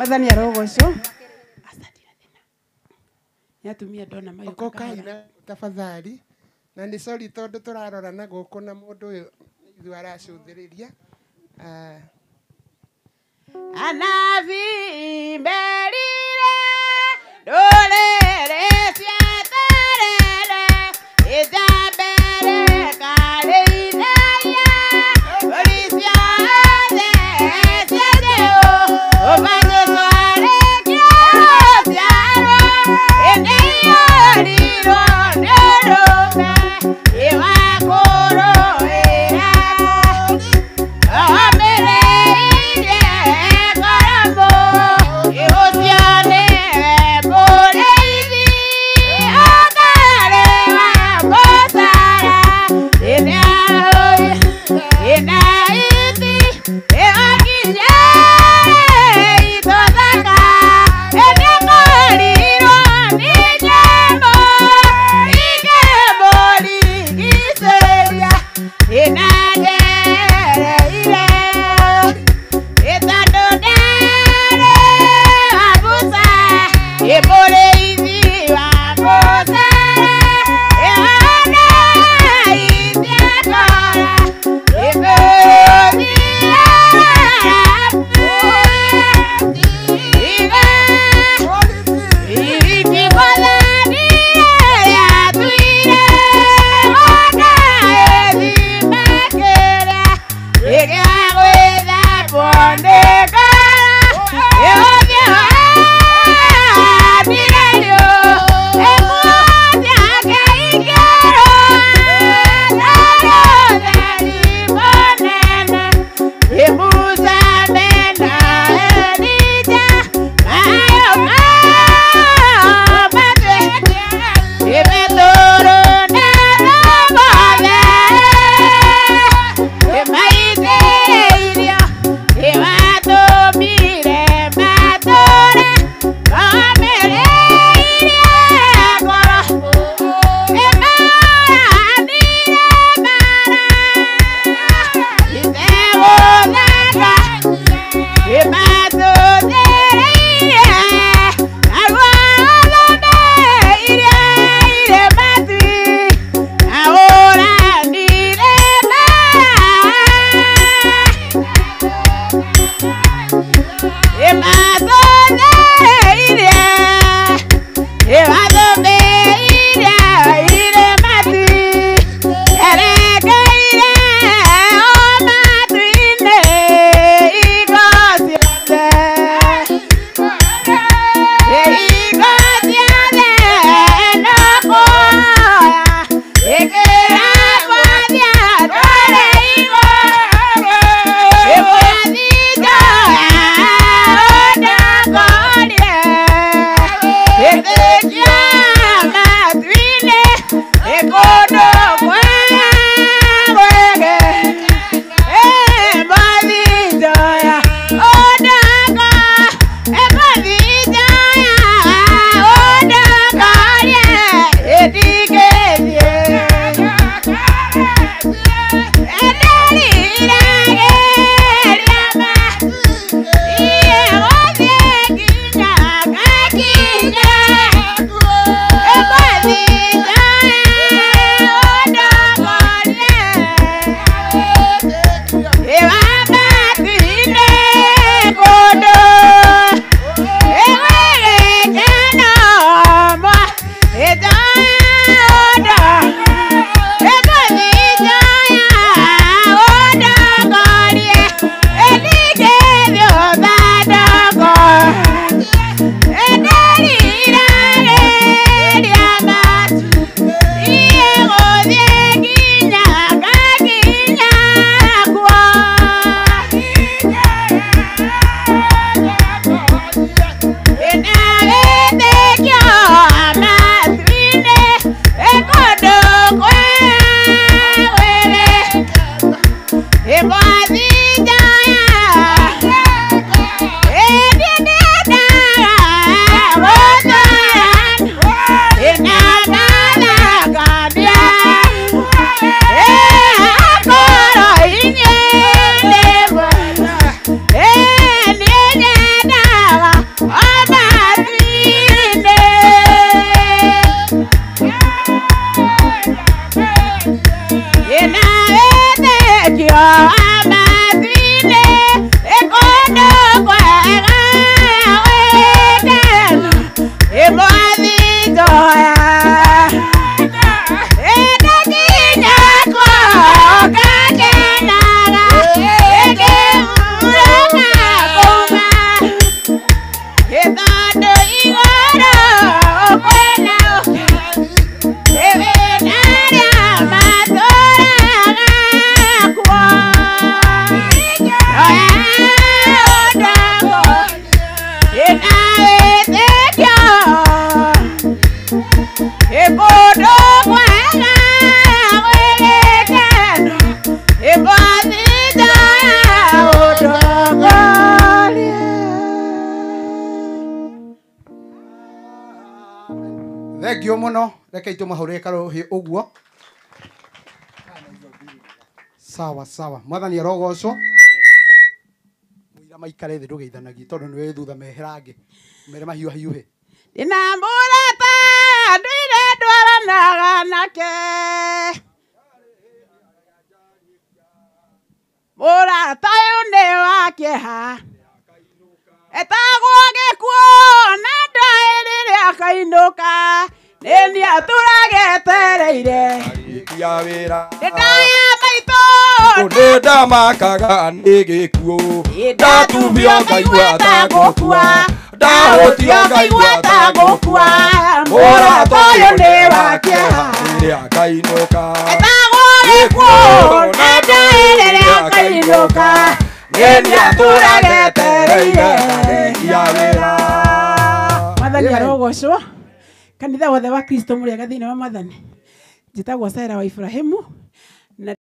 Wathani arogoco. Yatumia ndona mayo. Kokaina tafadhali. Na ni sorry tondu turarora na guku na mundu uyu ithu aracuthiriria. Anavi mberire dolere siatarere ijambere kareina ya polisia de sedeo obane sare kyo siaro eneyo liro nerobe iwakoro era amere thank you muno rekei tumahurire karuhi uguo sawa sawa mwathani arogocwo muira maikare thi ndugeithanagie tondu niwe thutha meherange mere mahiuha hiuhe Ndinamurata ndire ndwaranaga nake Murata uyu ni wa kĩeha etagwo gĩkuũ na ndaĩ rĩrĩa akainũka nĩ niĩ tũragetereire arĩkia wĩra ndaya maitũ nĩ ndamakaga nĩ gĩkuũ ndatumio ngaigua ta ngũkua ndahũtio ngaigua ta ngũkua mũrata ũyũ nĩ wa kĩeha rĩrĩa akainũka etagwo gĩkuũ na ndaĩ rĩrĩa akainũka nĩ niĩ tũragetereire arĩkia wĩra Mwathani arogocwo kanitha wothe wa Kristo mũrĩega thĩinĩ wa Mwathani njĩtagwo Sarah wa Ibrahimu